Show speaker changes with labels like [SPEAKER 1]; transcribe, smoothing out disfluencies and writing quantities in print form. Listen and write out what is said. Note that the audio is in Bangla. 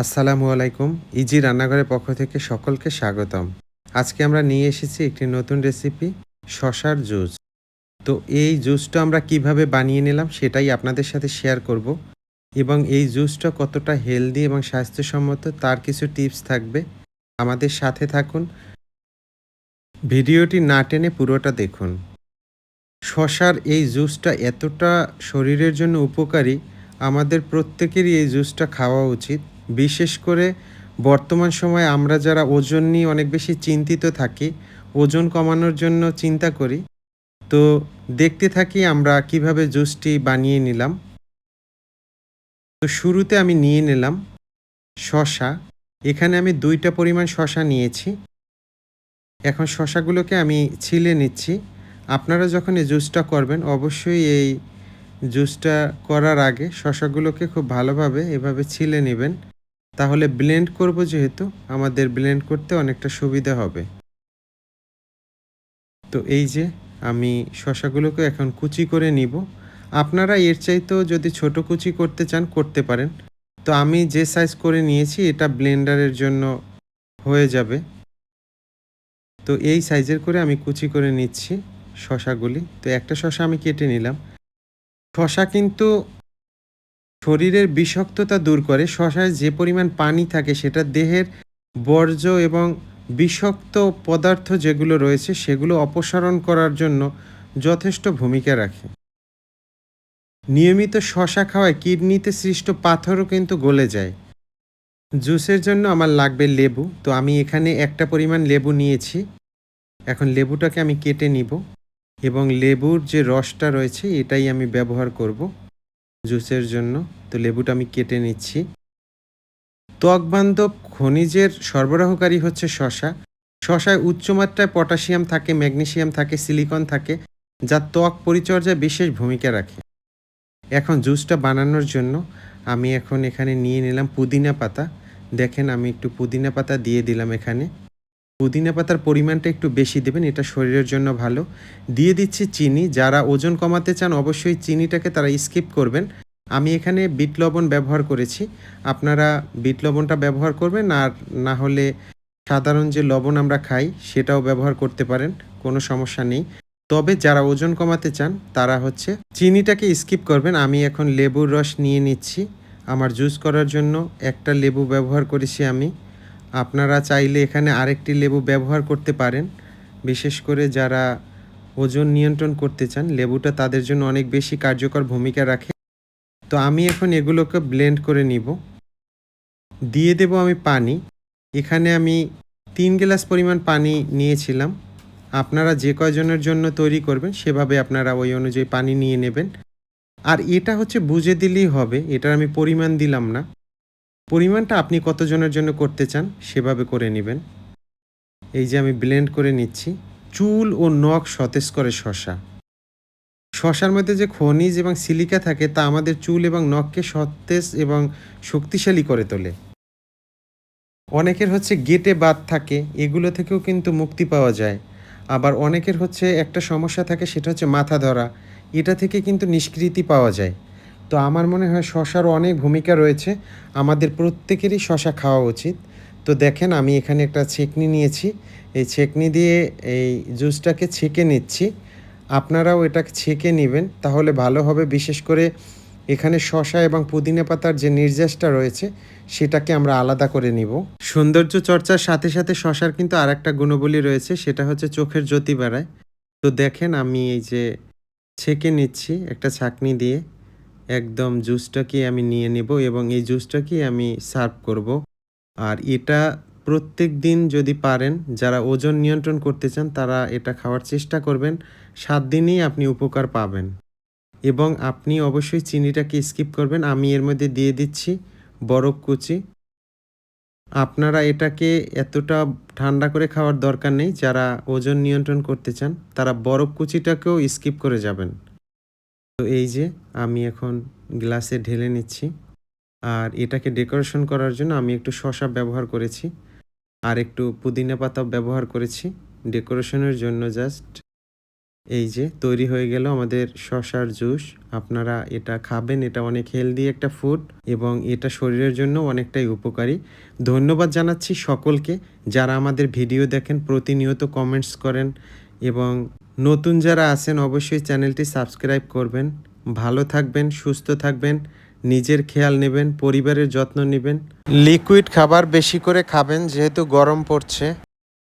[SPEAKER 1] আসসালামু আলাইকুম। ইজি রান্নাঘরের পক্ষ থেকে সকলকে স্বাগতম। আজকে আমরা নিয়ে এসেছি একটি নতুন রেসিপি, শসার জুস। তো এই জুসটা আমরা কিভাবে বানিয়ে নিলাম সেটাই আপনাদের সাথে শেয়ার করব এবং এই জুসটা কতটা হেলদি এবং স্বাস্থ্যসম্মত তার কিছু টিপস থাকবে। আমাদের সাথে থাকুন। ভিডিওটি না টেনে পুরোটা দেখুন। শসার এই জুসটা এতটা শরীরের জন্য উপকারী, আমাদের প্রত্যেকেরই এই জুসটা খাওয়া উচিত। বিশেষ করে বর্তমান সময়ে আমরা যারা ওজন নিয়ে অনেক বেশি চিন্তিত থাকি, ওজন কমানোর জন্য চিন্তা করি। তো দেখতে থাকি আমরা কিভাবে জুসটি বানিয়ে নিলাম। তো শুরুতে আমি নিয়ে নিলাম শসা। এখানে আমি ২ টা পরিমাণ শসা নিয়েছি। এখন শসাগুলোকে আমি ছিলে নিচ্ছি। আপনারা যখন এই জুসটা করবেন অবশ্যই এই জুসটা করার আগে শসাগুলোকে খুব ভালোভাবে এভাবে ছিলে নেবেন। তাহলে ব্লেন্ড করব যেহেতু আমাদের ব্লেন্ড করতে অনেকটা সুবিধা হবে। তো এই যে আমি শসাগুলোকে এখন কুচি করে নিব। আপনারা এর চাইতেও যদি ছোট কুচি করতে চান করতে পারেন। তো আমি যে সাইজ করে নিয়েছি এটা ব্লেন্ডারের জন্য হয়ে যাবে। তো এই সাইজের করে আমি কুচি করে নিচ্ছি শসাগুলি। তো একটা শসা আমি কেটে নিলাম। শসা কিন্তু শরীরের বিষাক্ততা দূর করে। শসায় যে পরিমাণ পানি থাকে সেটা দেহের বর্জ্য এবং বিষাক্ত পদার্থ যেগুলো রয়েছে সেগুলো অপসারণ করার জন্য যথেষ্ট ভূমিকা রাখে। নিয়মিত শসা খাওয়ায় কিডনিতে সৃষ্ট পাথরও কিন্তু গলে যায়। জুসের জন্য আমার লাগবে লেবু। তো আমি এখানে একটা পরিমাণ লেবু নিয়েছি। এখন লেবুটাকে আমি কেটে নিব এবং লেবুর যে রসটা রয়েছে এটাই আমি ব্যবহার করব জুসের জন্য। তো লেবুটা আমি কেটে নিচ্ছি। ত্বকবান্ধব খনিজের সরবরাহকারী হচ্ছে শসা। শসায় উচ্চমাত্রায় পটাশিয়াম থাকে, ম্যাগনেসিয়াম থাকে, সিলিকন থাকে, যা ত্বক পরিচর্যায় বিশেষ ভূমিকা রাখে। এখন জুসটা বানানোর জন্য আমি এখন এখানে নিয়ে নিলাম পুদিনা পাতা। দেখেন আমি একটু পুদিনা পাতা দিয়ে দিলাম এখানে। পুদিনা পাতার পরিমাণটা একটু বেশি দেবেন, এটা শরীরের জন্য ভালো। দিয়ে দিচ্ছি চিনি। যারা ওজন কমাতে চান অবশ্যই চিনিটাকে তারা স্কিপ করবেন। আমি এখানে বিট লবণ ব্যবহার করেছি। আপনারা বিট লবণটা ব্যবহার করবেন, আর না হলে সাধারণ যে লবণ আমরা খাই সেটাও ব্যবহার করতে পারেন, কোনো সমস্যা নেই। তবে যারা ওজন কমাতে চান তারা হচ্ছে চিনিটাকে স্কিপ করবেন। আমি এখন লেবুর রস নিয়ে নিচ্ছি। আমার জুস করার জন্য একটা লেবু ব্যবহার করেছি আমি। আপনারা চাইলে এখানে আরেকটি লেবু ব্যবহার করতে পারেন। বিশেষ করে যারা ওজন নিয়ন্ত্রণ করতে চান, লেবুটা তাদের জন্য অনেক বেশি কার্যকর ভূমিকা রাখে। তো আমি এখন এগুলোকে ব্লেন্ড করে নিব। দিয়ে দেব আমি পানি। এখানে আমি ৩ গ্লাস পরিমাণ পানি নিয়েছিলাম। আপনারা যে কয়জনের জন্য তৈরি করবেন সেভাবে আপনারা ওই অনুযায়ী পানি নিয়ে নেবেন। আর এটা হচ্ছে বুঝে দিলেই হবে, এটার আমি পরিমাণ দিলাম না। পরিমাণটা আপনি কতজনের জন্য করতে চান সেভাবে করে নিবেন। এই যে আমি ব্লেন্ড করে নিচ্ছি। চুল ও নখ সতেজ করে শসা। শসার মধ্যে যে খনিজ এবং সিলিকা থাকে তা আমাদের চুল এবং নখকে সতেজ এবং শক্তিশালী করে তোলে। অনেকের হচ্ছে গেটে বাত থাকে, এগুলো থেকেও কিন্তু মুক্তি পাওয়া যায়। আবার অনেকের হচ্ছে একটা সমস্যা থাকে, সেটা হচ্ছে মাথা ধরা। এটা থেকে কিন্তু নিষ্কৃতি পাওয়া যায়। তো আমার মনে হয় শসারও অনেক ভূমিকা রয়েছে। আমাদের প্রত্যেকেরই শসা খাওয়া উচিত। তো দেখেন আমি এখানে একটা ছেঁকনি নিয়েছি। এই ছেঁকনি দিয়ে এই জুসটাকে ছেঁকে নিচ্ছি। আপনারাও এটাকে ছেঁকে নিবেন, তাহলে ভালো হবে। বিশেষ করে এখানে শসা এবং পুদিনা পাতার যে নির্যাসটা রয়েছে সেটাকে আমরা আলাদা করে নিব। সৌন্দর্য চর্চার সাথে সাথে শসার কিন্তু আরেকটা গুণাবলী রয়েছে, সেটা হচ্ছে চোখের জ্যোতি বাড়ায়। তো দেখেন আমি এই যে ছেঁকে নিচ্ছি একটা ছাঁকনি দিয়ে। একদম জুসটাকে আমি নিয়ে নেব এবং এই জুসটাকে আমি সার্ভ করব। আর এটা প্রত্যেকদিন যদি পারেন, যারা ওজন নিয়ন্ত্রণ করতে চান তারা এটা খাওয়ার চেষ্টা করবেন। ৭ দিনেই আপনি উপকার পাবেন। এবং আপনি অবশ্যই চিনিটাকে স্কিপ করবেন। আমি এর মধ্যে দিয়ে দিচ্ছি বরফ কুচি। আপনারা এটাকে এতটা ঠান্ডা করে খাওয়ার দরকার নেই। যারা ওজন নিয়ন্ত্রণ করতে চান তারা বরফ কুচিটাকেও স্কিপ করে যাবেন। তো এই যে আমি এখন গ্লাসে ঢেলে নিচ্ছি। আর এটাকে ডেকোরেশন করার জন্য আমি একটু শসা ব্যবহার করেছি। আর একটু পুদিনা পাতাও ব্যবহার করেছি ডেকোরেশনের জন্য জাস্ট। এই যে তৈরি হয়ে গেল আমাদের শসার জুস। আপনারা এটা খাবেন, এটা অনেক হেলদি একটা ফুড এবং এটা শরীরের জন্য অনেকটাই উপকারী। ধন্যবাদ জানাচ্ছি সকলকে যারা আমাদের ভিডিও দেখেন, প্রতিনিয়ত কমেন্টস করেন এবং নতুন যারা আছেন অবশ্যই চ্যানেলটি সাবস্ক্রাইব করবেন। ভালো থাকবেন, সুস্থ থাকবেন, নিজের খেয়াল নেবেন, পরিবারের যত্ন নেবেন। লিকুইড খাবার বেশি করে খাবেন যেহেতু গরম পড়ছে।